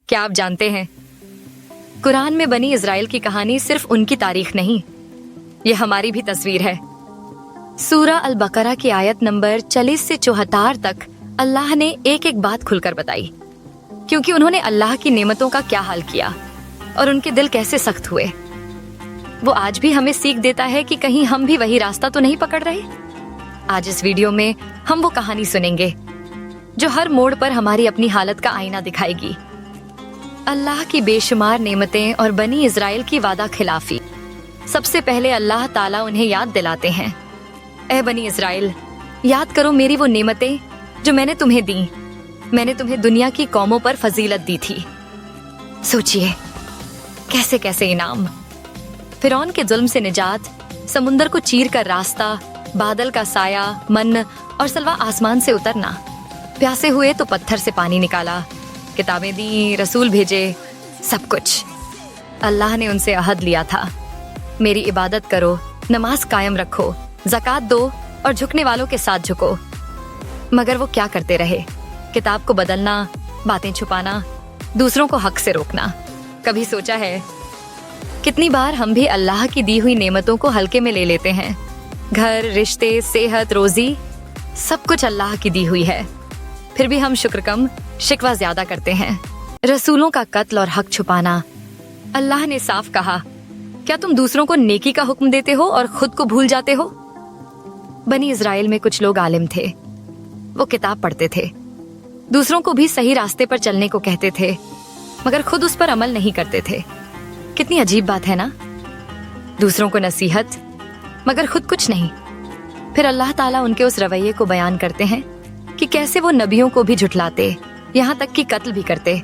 क्या आप जानते हैं, कुरान में बनी इजराइल की कहानी सिर्फ उनकी तारीख नहीं, ये हमारी भी तस्वीर है। सूरा अल बकरा की आयत नंबर 40 से 74 तक अल्लाह ने एक एक बात खुलकर बताई, क्योंकि उन्होंने अल्लाह की नेमतों का क्या हाल किया और उनके दिल कैसे सख्त हुए। वो आज भी हमें सीख देता है कि कहीं हम भी वही रास्ता तो नहीं पकड़ रहे। आज इस वीडियो में हम वो कहानी सुनेंगे जो हर मोड़ पर हमारी अपनी हालत का आईना दिखाएगी। अल्लाह की बेशुमार नेमतें और बनी इजराइल की वादा खिलाफी। सबसे पहले अल्लाह ताला उन्हें याद दिलाते हैं, ऐ बनी इजराइल, याद करो मेरी वो नेमतें जो मैंने तुम्हें दी। मैंने तुम्हें दुनिया की कौमों पर फजीलत दी थी। सोचिए कैसे कैसे इनाम। फिरौन के जुल्म से निजात, समुंदर को चीर कर रास्ता, बादल का साया, मन और सलवा आसमान से उतरना, प्यासे हुए तो पत्थर से पानी निकाला, किताबें दी, रसूल भेजे, सब कुछ। अल्लाह ने उनसे अहद लिया था, मेरी इबादत करो, नमाज कायम रखो, ज़कात दो और झुकने वालों के साथ झुको। मगर वो क्या करते रहे? किताब को बदलना, बातें छुपाना, दूसरों को हक से रोकना। कभी सोचा है कितनी बार हम भी अल्लाह की दी हुई नेमतों को हल्के में ले लेते हैं? घर, रिश्ते, सेहत, रोजी, सब कुछ अल्लाह की दी हुई है, फिर भी हम शुक्र कम, शिकवा ज्यादा करते हैं। रसूलों का कत्ल और हक छुपाना। अल्लाह ने साफ कहा, क्या तुम दूसरों को नेकी का हुक्म देते हो और खुद को भूल जाते हो? बनी इजराइल में कुछ लोग आलिम थे, वो किताब पढ़ते थे, दूसरों को भी सही रास्ते पर चलने को कहते थे, मगर खुद उस पर अमल नहीं करते थे। कितनी अजीब बात है ना, दूसरों को नसीहत मगर खुद कुछ नहीं। फिर अल्लाह ताला उनके उस रवैये को बयान करते हैं कि कैसे वो नबियों को भी झुठलाते, यहाँ तक कि कत्ल भी करते,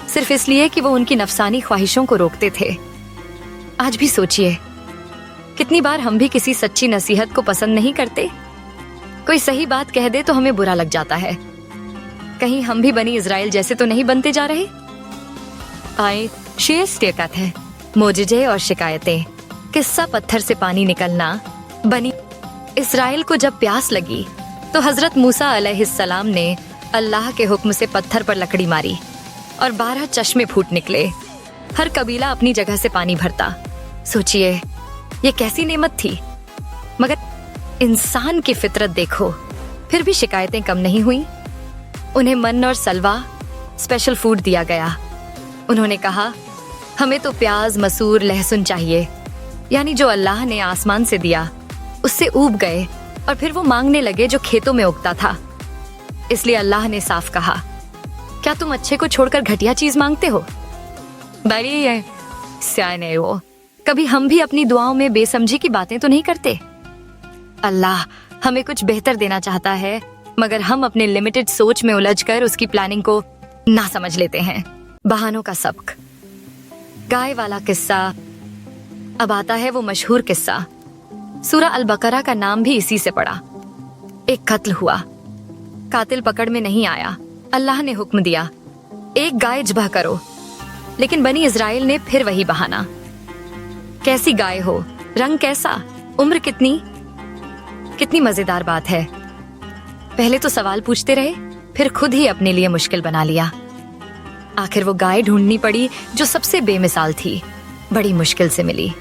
सिर्फ इसलिए कि वो उनकी नफसानी ख्वाहिशों को रोकते थे। आज भी सोचिए कितनी बार हम भी किसी सच्ची नसीहत को पसंद नहीं करते। कोई सही बात कह दे तो हमें बुरा लग जाता है। कहीं हम भी बनी इजराइल जैसे तो नहीं बनते जा रहे? आए शेर स्टेकत है, मोजिजे और शिकायतें। किस्सा पत्थर से पानी निकलना। बनी इस्राइल को जब प्यास लगी तो हजरत मूसा अलैहिस्सलाम ने अल्लाह के हुक्म से पत्थर पर लकड़ी मारी और 12 चश्मे फूट निकले। हर कबीला अपनी जगह से पानी भरता। सोचिए ये कैसी नेमत थी। मगर इंसान की फितरत देखो, फिर भी शिकायतें कम नहीं हुई। उन्हें मन और सलवा स्पेशल फूड दिया गया। उन्होंने कहा, हमें तो प्याज, मसूर, लहसुन चाहिए, यानी जो अल्लाह ने आसमान से दिया उससे ऊब गए और फिर वो मांगने लगे जो खेतों में उगता था। इसलिए अल्लाह ने साफ कहा, क्या तुम अच्छे को छोड़कर घटिया चीज मांगते हो? बड़ी है स्याने वो। कभी हम भी अपनी दुआओं में बेसमझी की बातें तो नहीं करते? अल्लाह हमें कुछ बेहतर देना चाहता है, मगर हम अपने लिमिटेड सोच में उलझकर उसकी प्लानिंग को ना समझ लेते हैं। बहानों का सबक। गाय वाला किस्सा। अब आता है वो मशहूर किस्सा। सूरा अल बकरा का नाम भी इसी से पड़ा। एक कत्ल हुआ, कातिल पकड़ में नहीं आया। अल्लाह ने हुक्म दिया, एक गाय ज़िबह करो, लेकिन बनी इजराइल ने फिर वही बहाना। कैसी गाय हो, रंग कैसा, उम्र कितनी? कितनी मजेदार बात है। पहले तो सवाल पूछते रहे, फिर खुद ही अपने लिए मुश्किल बना लिया। आखिर वो गाय ढूंढनी पड़ी जो सबसे बेमिसाल थी, बड़ी मुश्किल से मिली।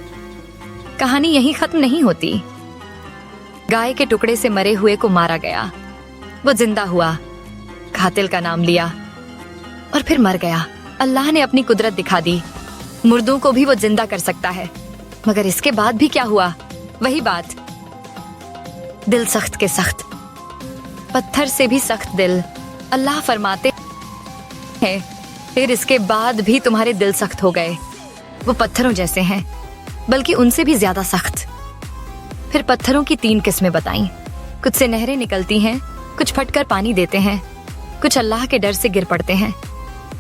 कहानी यहीं खत्म नहीं होती। गाय के टुकड़े से मरे हुए को मारा गया, वो जिंदा हुआ, कातिल का नाम लिया और फिर मर गया। अल्लाह ने अपनी कुदरत दिखा दी, मुर्दों को भी वो जिंदा कर सकता है। मगर इसके बाद भी क्या हुआ? वही बात, दिल सख्त के सख्त, पत्थर से भी सख्त दिल। अल्लाह फरमाते हैं, फिर इसके बाद भी तुम्हारे दिल सख्त हो गए, वो पत्थरों जैसे हैं, बल्कि उनसे भी ज्यादा सख्त। फिर पत्थरों की 3 किस्में बताईं। कुछ से नहरें निकलती हैं, कुछ फटकर पानी देते हैं, कुछ अल्लाह के डर से गिर पड़ते हैं।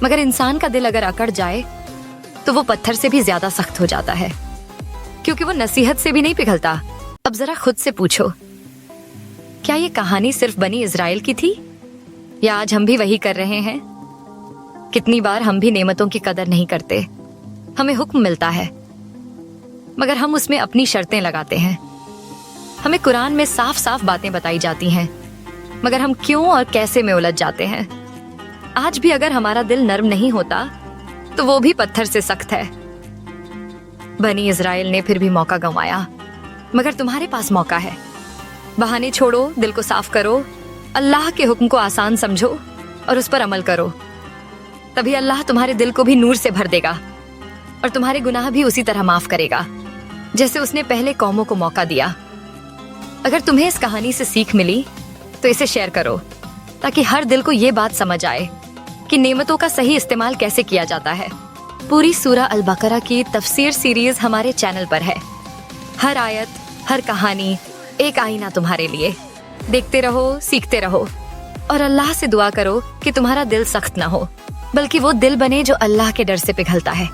मगर इंसान का दिल अगर अकड़ जाए तो वो पत्थर से भी ज्यादा सख्त हो जाता है, क्योंकि वो नसीहत से भी नहीं पिघलता। अब जरा खुद से पूछो, क्या ये कहानी सिर्फ बनी इजराइल की थी, या आज हम भी वही कर रहे हैं? कितनी बार हम भी नेमतों की कदर नहीं करते। हमें हुक्म मिलता है, मगर हम उसमें अपनी शर्तें लगाते हैं। हमें कुरान में साफ साफ बातें बताई जाती हैं, मगर हम क्यों और कैसे में उलझ जाते हैं। आज भी अगर हमारा दिल नर्म नहीं होता तो वो भी पत्थर से सख्त है। बनी इज़राइल ने फिर भी मौका गंवाया, मगर तुम्हारे पास मौका है। बहाने छोड़ो, दिल को साफ करो, अल्लाह के हुक्म को आसान समझो और उस पर अमल करो। तभी अल्लाह तुम्हारे दिल को भी नूर से भर देगा और तुम्हारे गुनाह भी उसी तरह माफ करेगा जैसे उसने पहले कौमों को मौका दिया। अगर तुम्हें इस कहानी से सीख मिली तो इसे शेयर करो ताकि हर दिल को ये बात समझ आए कि नेमतों का सही इस्तेमाल कैसे किया जाता है। पूरी सूरा अल बकरा की तफसीर सीरीज हमारे चैनल पर है। हर आयत, हर कहानी एक आईना तुम्हारे लिए। देखते रहो, सीखते रहो और अल्लाह से दुआ करो कि तुम्हारा दिल सख्त ना हो, बल्कि वो दिल बने जो अल्लाह के डर से पिघलता है।